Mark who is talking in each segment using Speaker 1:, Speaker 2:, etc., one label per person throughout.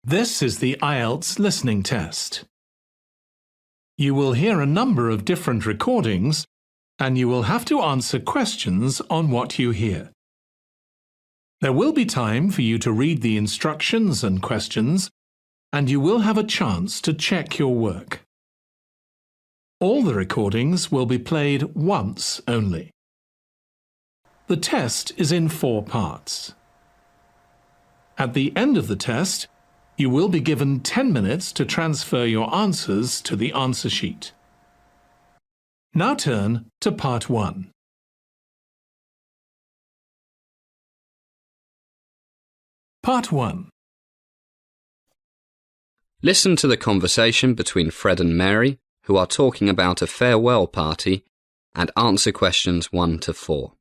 Speaker 1: This is the IELTS listening test. You will hear a number of different recordings and you will have to answer questions on what you hear. There will be time for you to read the instructions and questions, and you will have a chance to check your work. All the recordings will be played once only. The test is in 4 parts. At the end of the test, you will be given 10 minutes to transfer your answers to the answer sheet. Now turn to Part 1. Part 1.
Speaker 2: Listen to the conversation between Fred and Mary, who are talking about a farewell party, and answer questions 1 to 4.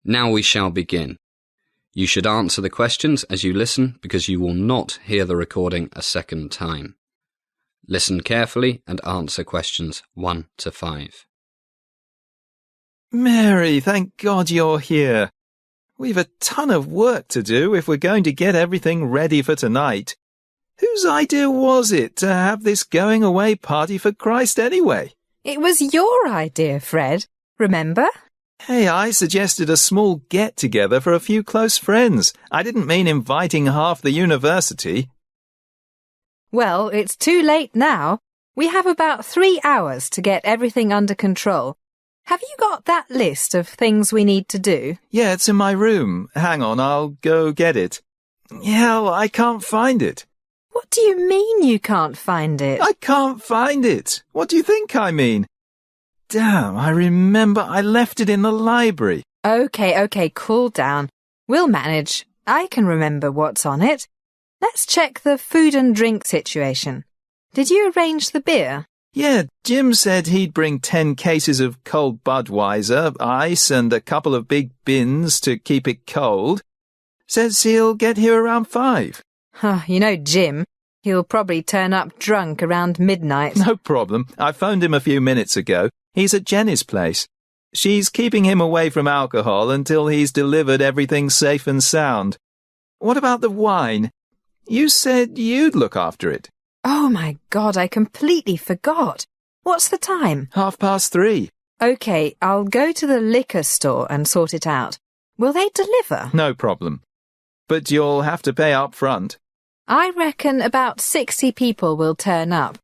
Speaker 2: Now we shall begin. You should answer the questions as you listen because you will not hear the recording a second time. Listen carefully and answer questions 1 to 5.
Speaker 3: Mary, thank God you're here. We've a ton of work to do if we're going to get everything ready for tonight. Whose idea was it to have this going-away party for Christ anyway?
Speaker 4: It was your idea, Fred. Remember?
Speaker 3: Hey, I suggested a small get-together for a few close friends. I didn't mean inviting half the university.
Speaker 4: Well, it's too late now. We have about 3 hours to get everything under control. Have you got that list of things we need to do?
Speaker 3: Yeah, it's in my room. Hang on, I'll go get it. Hell, I can't find it.
Speaker 4: What do you mean you can't find it?
Speaker 3: I can't find it. What do you think I mean? Damn, I remember I left it in the library.
Speaker 4: Okay, cool down. We'll manage. I can remember what's on it. Let's check the food and drink situation. Did you arrange the beer?
Speaker 3: Yeah, Jim said he'd bring 10 cases of cold Budweiser, ice and a couple of big bins to keep it cold. Says he'll get here around 5.
Speaker 4: You know Jim. He'll probably turn up drunk around midnight.
Speaker 3: No problem. I phoned him a few minutes ago. He's at Jenny's place. She's keeping him away from alcohol until he's delivered everything safe and sound. What about the wine? You said you'd look after it.
Speaker 4: Oh my God, I completely forgot. What's the time?
Speaker 3: 3:30.
Speaker 4: Okay, I'll go to the liquor store and sort it out. Will they deliver?
Speaker 3: No problem. But you'll have to pay up front.
Speaker 4: I reckon about 60 people will turn up.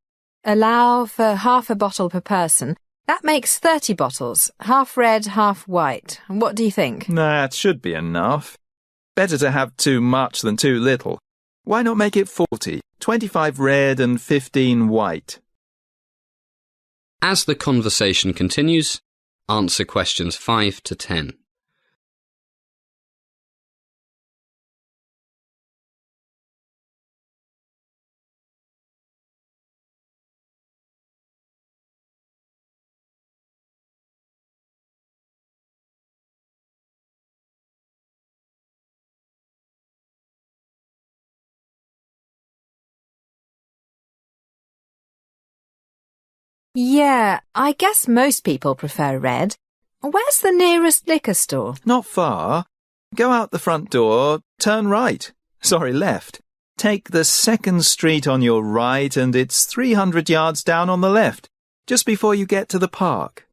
Speaker 4: Allow for half a bottle per person. That makes 30 bottles, half red, half white. What do you think?
Speaker 3: That should be enough. Better to have too much than too little. Why not make it 40? 25 red and 15 white.
Speaker 2: As the conversation continues, answer questions 5 to 10.
Speaker 4: Yeah, I guess most people prefer red. Where's the nearest liquor store?
Speaker 3: Not far. Go out the front door, turn right. Sorry, left. Take the 2nd street on your right and it's 300 yards down on the left, just before you get to the park.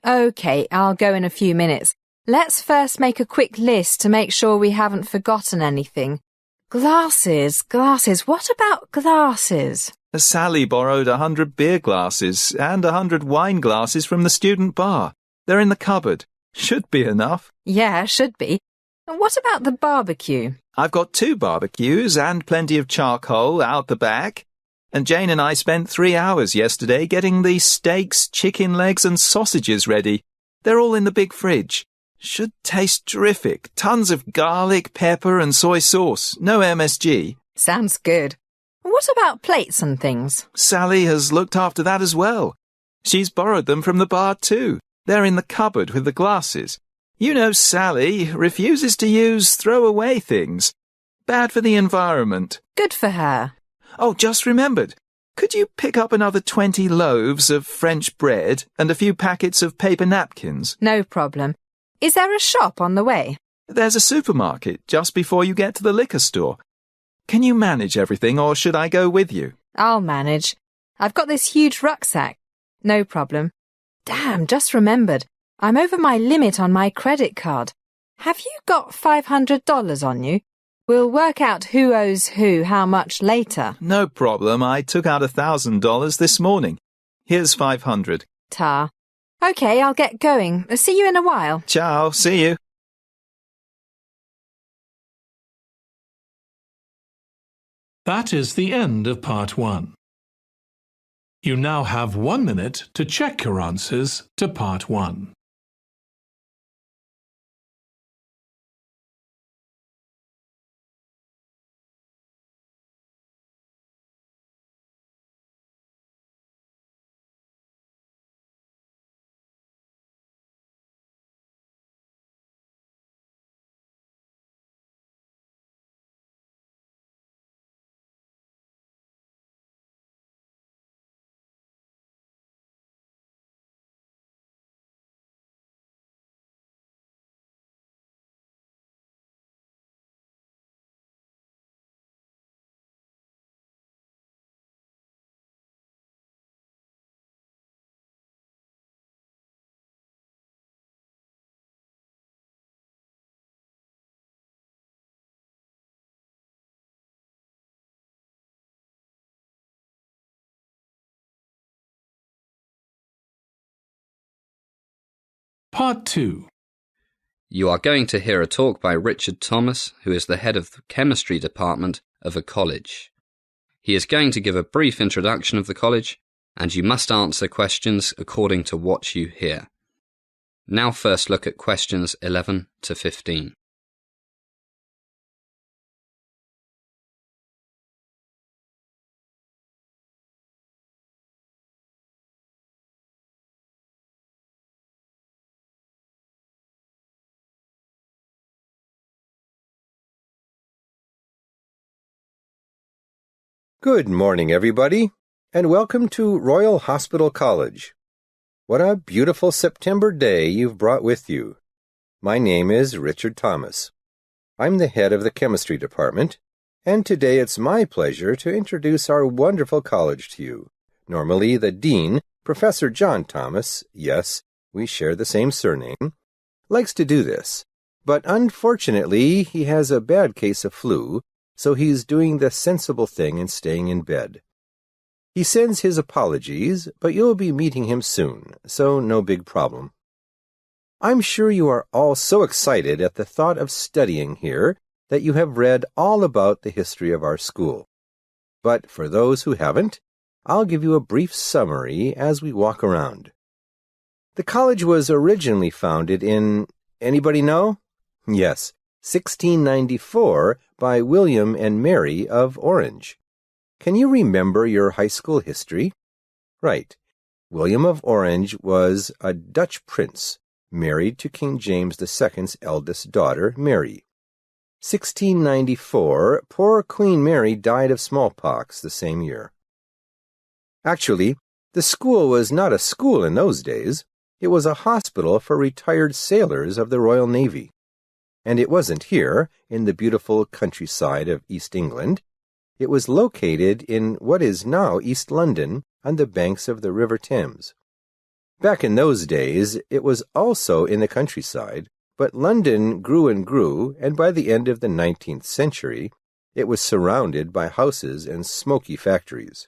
Speaker 4: Okay, I'll go in a few minutes. Let's first make a quick list to make sure we haven't forgotten anything. Glasses. What about glasses?
Speaker 3: Sally borrowed 100 beer glasses and 100 wine glasses from the student bar. They're in the cupboard. Should be enough.
Speaker 4: Yeah, should be. What about the barbecue?
Speaker 3: I've got 2 barbecues and plenty of charcoal out the back. And Jane and I spent 3 hours yesterday getting the steaks, chicken legs and sausages ready. They're all in the big fridge. Should taste terrific. Tons of garlic, pepper and soy sauce. No MSG.
Speaker 4: Sounds good. What about plates and things?
Speaker 3: Sally has looked after that as well. She's borrowed them from the bar too. They're in the cupboard with the glasses. You know Sally refuses to use throwaway things. Bad for the environment.
Speaker 4: Good for her.
Speaker 3: Oh, just remembered. Could you pick up another 20 loaves of French bread and a few packets of paper napkins?
Speaker 4: No problem. Is there a shop on the way?
Speaker 3: There's a supermarket just before you get to the liquor store. Can you manage everything or should I go with you?
Speaker 4: I'll manage. I've got this huge rucksack. No problem. Damn, just remembered. I'm over my limit on my credit card. Have you got $500 on you? We'll work out who owes who how much later.
Speaker 3: No problem. I took out $1,000 this morning. Here's 500.
Speaker 4: Ta. OK, I'll get going. See you in a while.
Speaker 3: Ciao. See you.
Speaker 1: That is the end of part 1. You now have 1 minute to check your answers to part 1. Part 2.
Speaker 2: You are going to hear a talk by Richard Thomas, who is the head of the chemistry department of a college. He is going to give a brief introduction of the college, and you must answer questions according to what you hear. Now first look at questions 11 to 15.
Speaker 5: Good morning, everybody, and welcome to Royal Hospital College. What a beautiful September day you've brought with you. My name is Richard Thomas. I'm the head of the chemistry department, and today it's my pleasure to introduce our wonderful college to you. Normally, the dean, Professor John Thomas, yes, we share the same surname, likes to do this, but unfortunately, he has a bad case of flu, so he's doing the sensible thing and staying in bed. He sends his apologies, but you'll be meeting him soon, so no big problem. I'm sure you are all so excited at the thought of studying here that you have read all about the history of our school. But for those who haven't, I'll give you a brief summary as we walk around. The college was originally founded in, anybody know? Yes, 1694 by William and Mary of Orange. Can you remember your high school history? Right. William of Orange was a Dutch prince, married to King James II's eldest daughter, Mary. 1694, poor Queen Mary died of smallpox the same year. Actually, the school was not a school in those days. It was a hospital for retired sailors of the Royal Navy. And it wasn't here, in the beautiful countryside of East England. It was located in what is now East London, on the banks of the River Thames. Back in those days, it was also in the countryside, but London grew and grew, and by the end of the 19th century, it was surrounded by houses and smoky factories.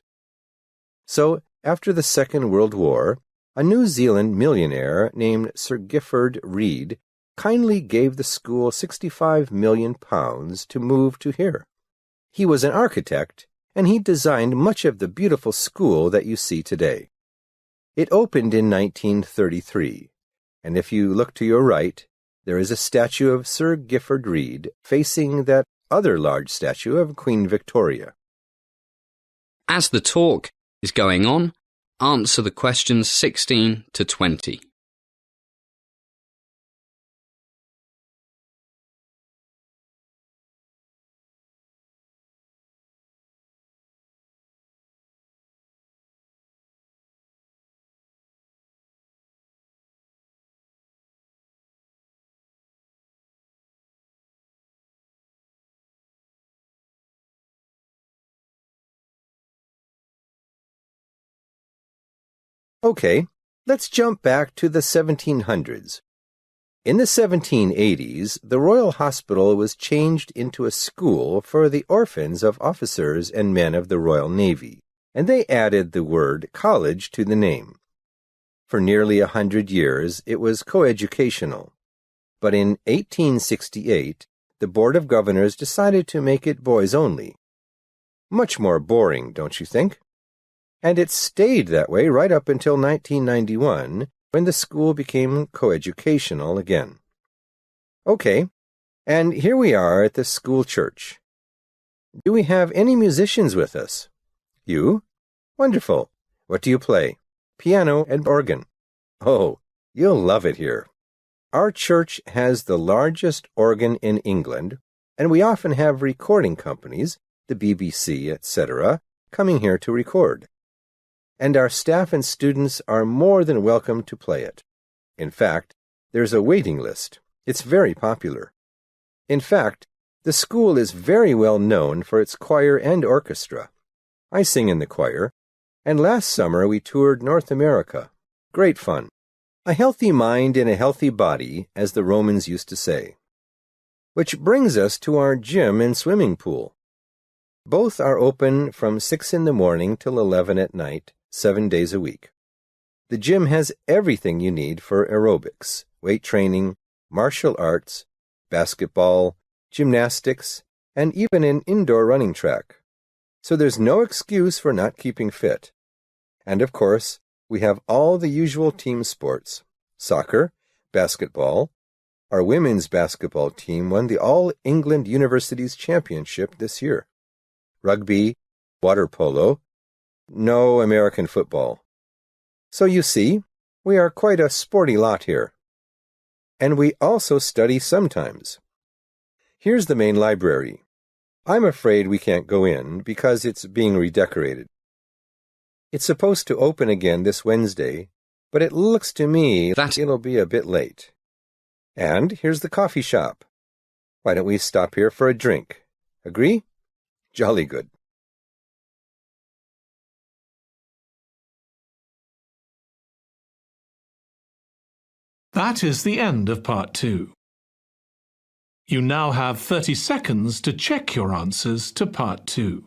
Speaker 5: So, after the Second World War, a New Zealand millionaire named Sir Gifford Reed kindly gave the school £65 million to move to here. He was an architect, and he designed much of the beautiful school that you see today. It opened in 1933, and if you look to your right, there is a statue of Sir Gifford Reed facing that other large statue of Queen Victoria.
Speaker 2: As the talk is going on, answer the questions 16 to 20.
Speaker 5: Okay, let's jump back to the 1700s. In the 1780s, the Royal Hospital was changed into a school for the orphans of officers and men of the Royal Navy, and they added the word college to the name. For nearly 100 years, it was coeducational. But in 1868, the Board of Governors decided to make it boys only. Much more boring, don't you think? And it stayed that way right up until 1991, when the school became coeducational again. Okay, and here we are at the school church. Do we have any musicians with us? You? Wonderful. What do you play? Piano and organ. Oh, you'll love it here. Our church has the largest organ in England, and we often have recording companies, the BBC, etc., coming here to record. And our staff and students are more than welcome to play it. In fact, there's a waiting list. It's very popular. In fact, the school is very well known for its choir and orchestra. I sing in the choir, and last summer we toured North America. Great fun. A healthy mind in a healthy body, as the Romans used to say. Which brings us to our gym and swimming pool. Both are open from 6 in the morning till 11 at night, 7 days a week. The gym has everything you need for aerobics, weight training, martial arts, basketball, gymnastics, and even an indoor running track. So there's no excuse for not keeping fit. And of course, we have all the usual team sports: soccer, basketball. Our women's basketball team won the All England Universities Championship this year. Rugby, water polo, no American football. So you see, we are quite a sporty lot here. And we also study sometimes. Here's the main library. I'm afraid we can't go in because it's being redecorated. It's supposed to open again this Wednesday, but it looks to me that it'll be a bit late. And here's the coffee shop. Why don't we stop here for a drink? Agree? Jolly good.
Speaker 1: That is the end of Part 2. You now have 30 seconds to check your answers to Part 2.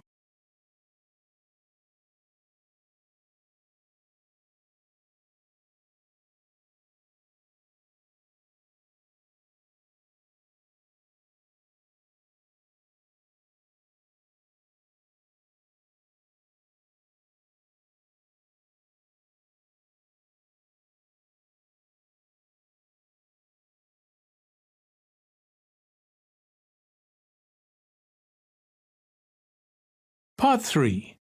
Speaker 1: Part 3.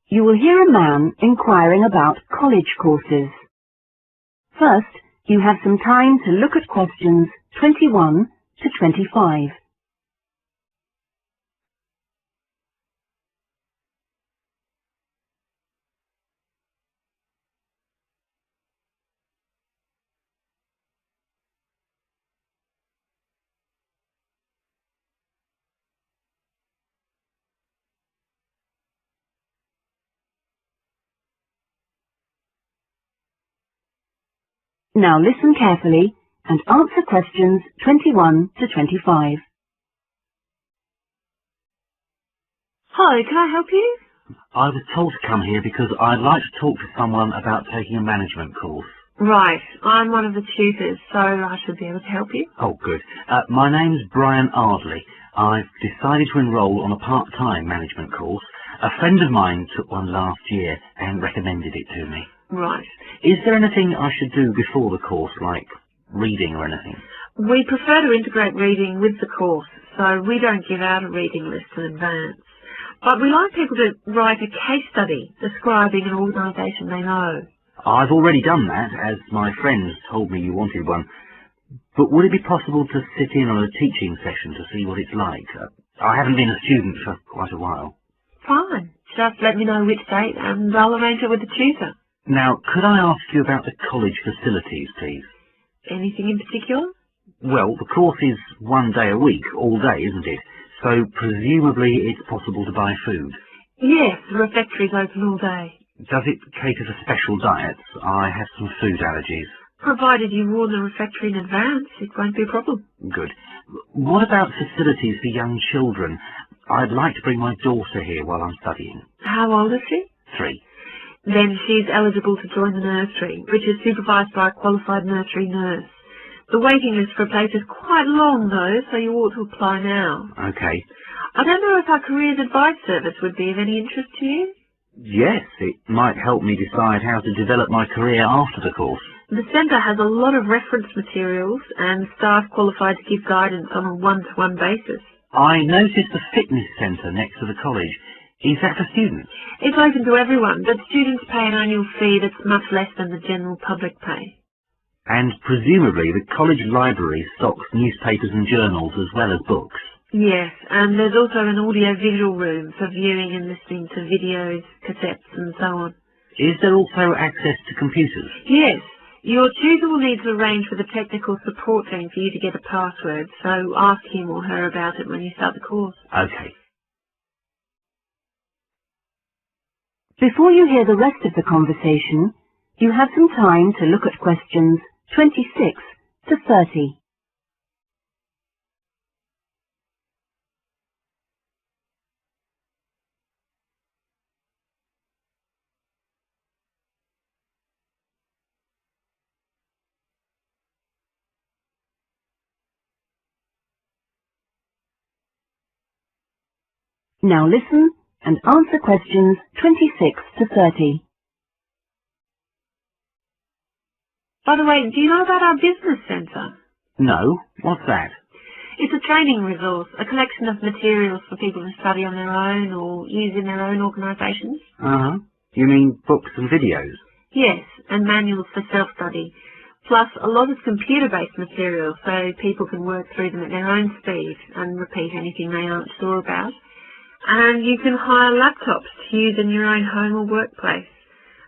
Speaker 6: You will hear a man inquiring about college courses. First, you have some time to look at questions 21 to 25. Now listen carefully and answer questions 21 to 25. Hi, can I help you?
Speaker 7: I was told to come here because I'd like to talk to someone about taking a management course.
Speaker 8: Right, I'm one of the tutors, so I should be able to help you.
Speaker 7: Oh, good. My name's Brian Ardley. I've decided to enrol on a part-time management course. A friend of mine took one last year and recommended it to me.
Speaker 8: Right.
Speaker 7: Is there anything I should do before the course, like reading or anything?
Speaker 8: We prefer to integrate reading with the course, so we don't give out a reading list in advance. But we like people to write a case study describing an organisation they know.
Speaker 7: I've already done that, as my friends told me you wanted one. But would it be possible to sit in on a teaching session to see what it's like? I haven't been a student for quite a while.
Speaker 8: Fine. Just let me know which date and I'll arrange it with the tutor.
Speaker 7: Now, could I ask you about the college facilities, please?
Speaker 8: Anything in particular?
Speaker 7: Well, the course is 1 day a week, all day, isn't it? So presumably it's possible to buy food.
Speaker 8: Yes, the refectory's open all day.
Speaker 7: Does it cater for special diets? I have some food allergies.
Speaker 8: Provided you warn the refectory in advance, it won't be a problem.
Speaker 7: Good. What about facilities for young children? I'd like to bring my daughter here while I'm studying.
Speaker 8: How old is she?
Speaker 7: 3.
Speaker 8: Then she's eligible to join the nursery, which is supervised by a qualified nursery nurse. The waiting list for a place is quite long, though, so you ought to apply now.
Speaker 7: Okay.
Speaker 8: I don't know if our careers advice service would be of any interest to you.
Speaker 7: Yes, it might help me decide how to develop my career after the course.
Speaker 8: The centre has a lot of reference materials and staff qualified to give guidance on a one-to-one basis.
Speaker 7: I noticed the fitness centre next to the college. Is that for students?
Speaker 8: It's open to everyone, but students pay an annual fee that's much less than the general public pay.
Speaker 7: And presumably the college library stocks newspapers and journals as well as books.
Speaker 8: Yes, and there's also an audio-visual room for viewing and listening to videos, cassettes and so on.
Speaker 7: Is there also access to computers?
Speaker 8: Yes. Your tutor will need to arrange with a technical support team for you to get a password, so ask him or her about it when you start the course.
Speaker 7: Okay.
Speaker 6: Before you hear the rest of the conversation, you have some time to look at questions 26 to 30. Now listen and answer questions 26 to 30.
Speaker 8: By the way, do you know about our business centre?
Speaker 7: No? What's that?
Speaker 8: It's a training resource, a collection of materials for people to study on their own or use in their own organisations.
Speaker 7: Uh-huh. You mean books and videos?
Speaker 8: Yes, and manuals for self-study, plus a lot of computer-based material so people can work through them at their own speed and repeat anything they aren't sure about. And you can hire laptops to use in your own home or workplace,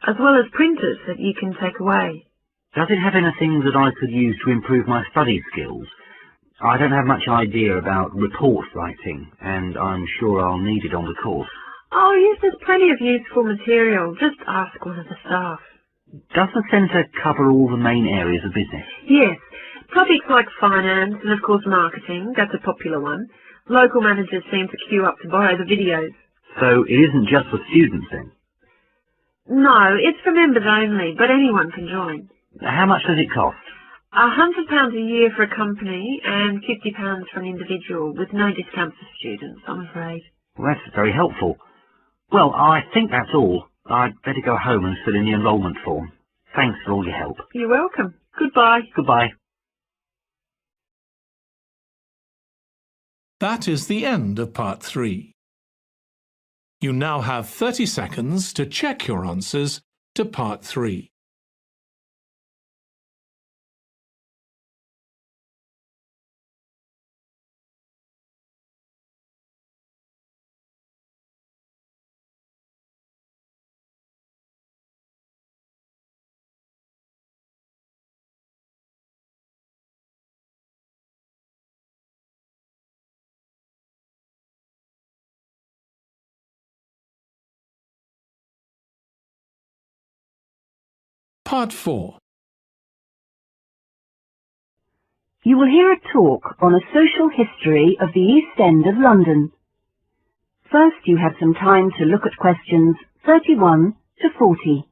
Speaker 8: as well as printers that you can take away.
Speaker 7: Does it have anything that I could use to improve my study skills? I don't have much idea about report writing, and I'm sure I'll need it on the course.
Speaker 8: Oh yes, there's plenty of useful material. Just ask one of the staff.
Speaker 7: Does the centre cover all the main areas of business?
Speaker 8: Yes. Topics like finance and of course marketing, that's a popular one. Local managers seem to queue up to borrow the videos.
Speaker 7: So it isn't just for students then?
Speaker 8: No, it's for members only, but anyone can join.
Speaker 7: How much does it cost?
Speaker 8: £100 a year for a company and £50 for an individual, with no discount for students, I'm afraid.
Speaker 7: Well, that's very helpful. Well, I think that's all. I'd better go home and fill in the enrolment form. Thanks for all your help.
Speaker 8: You're welcome. Goodbye.
Speaker 7: Goodbye.
Speaker 1: That is the end of part 3. You now have 30 seconds to check your answers to part 3. Part 4.
Speaker 6: You will hear a talk on a social history of the East End of London. First, you have some time to look at questions 31 to 40.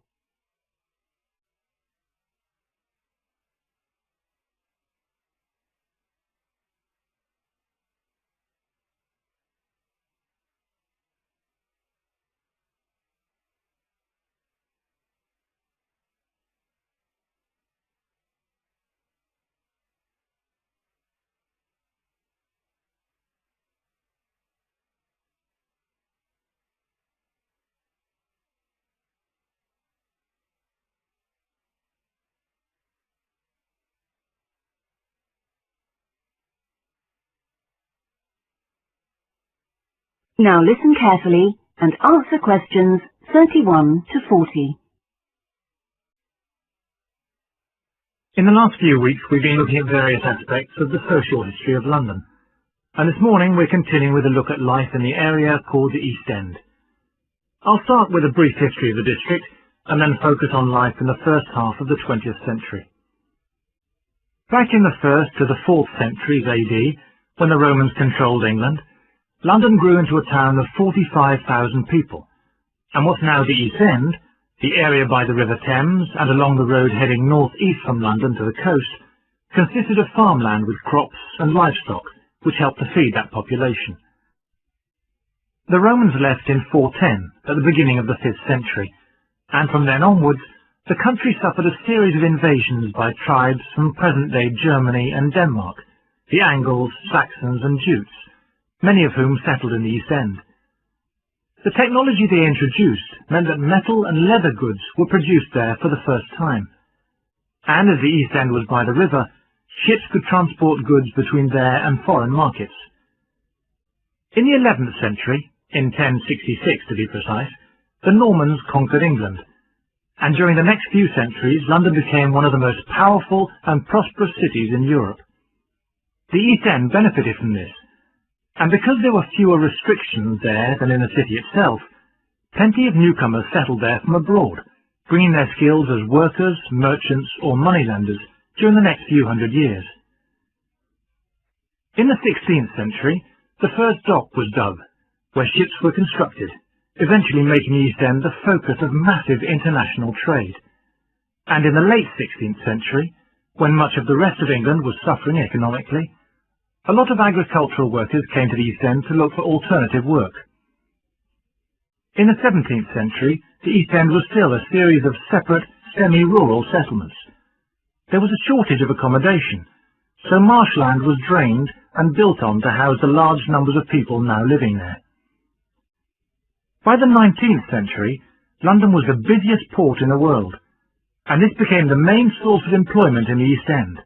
Speaker 6: Now listen carefully and answer questions 31 to 40.
Speaker 9: In the last few weeks, we've been looking at various aspects of the social history of London. And this morning, we're continuing with a look at life in the area called the East End. I'll start with a brief history of the district and then focus on life in the first half of the 20th century. Back in the 1st to the 4th centuries AD, when the Romans controlled England, London grew into a town of 45,000 people, and what's now the East End, the area by the River Thames and along the road heading north-east from London to the coast, consisted of farmland with crops and livestock, which helped to feed that population. The Romans left in 410, at the beginning of the 5th century, and from then onwards, the country suffered a series of invasions by tribes from present-day Germany and Denmark, the Angles, Saxons and Jutes, many of whom settled in the East End. The technology they introduced meant that metal and leather goods were produced there for the first time. And as the East End was by the river, ships could transport goods between there and foreign markets. In the 11th century, in 1066 to be precise, the Normans conquered England, and during the next few centuries London became one of the most powerful and prosperous cities in Europe. The East End benefited from this, and because there were fewer restrictions there than in the city itself, plenty of newcomers settled there from abroad, bringing their skills as workers, merchants or moneylenders during the next few hundred years. In the 16th century, the first dock was dug, where ships were constructed, eventually making the East End the focus of massive international trade. And in the late 16th century, when much of the rest of England was suffering economically, a lot of agricultural workers came to the East End to look for alternative work. In the 17th century, the East End was still a series of separate, semi-rural settlements. There was a shortage of accommodation, so marshland was drained and built on to house the large numbers of people now living there. By the 19th century, London was the busiest port in the world, and this became the main source of employment in the East End.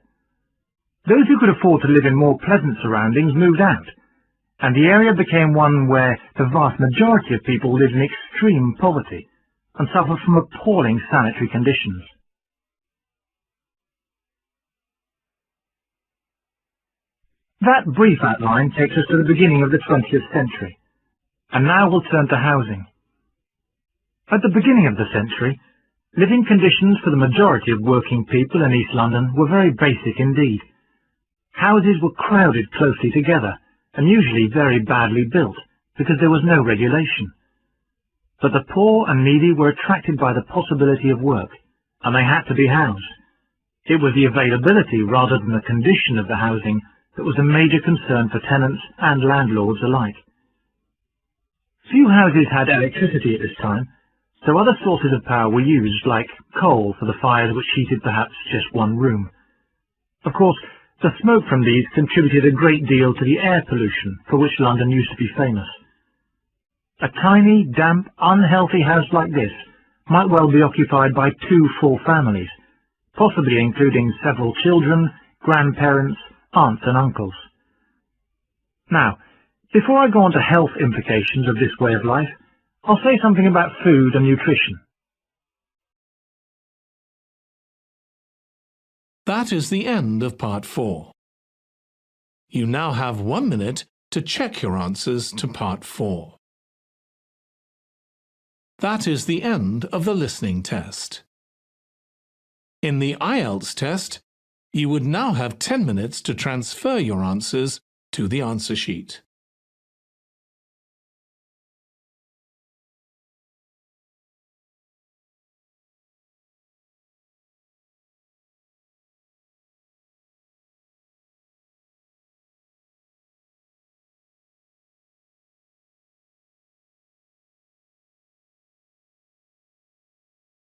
Speaker 9: Those who could afford to live in more pleasant surroundings moved out, and the area became one where the vast majority of people lived in extreme poverty and suffered from appalling sanitary conditions. That brief outline takes us to the beginning of the 20th century, and now we'll turn to housing. At the beginning of the century, living conditions for the majority of working people in East London were very basic indeed. Houses were crowded closely together, and usually very badly built, because there was no regulation. But the poor and needy were attracted by the possibility of work, and they had to be housed. It was the availability rather than the condition of the housing that was a major concern for tenants and landlords alike. Few houses had electricity at this time, so other sources of power were used, like coal for the fires which heated perhaps just one room. Of course, the smoke from these contributed a great deal to the air pollution for which London used to be famous. A tiny, damp, unhealthy house like this might well be occupied by 2 full families, possibly including several children, grandparents, aunts and uncles. Now, before I go on to health implications of this way of life, I'll say something about food and nutrition.
Speaker 1: That is the end of part 4. You now have 1 minute to check your answers to part 4. That is the end of the listening test. In the IELTS test, you would now have 10 minutes to transfer your answers to the answer sheet.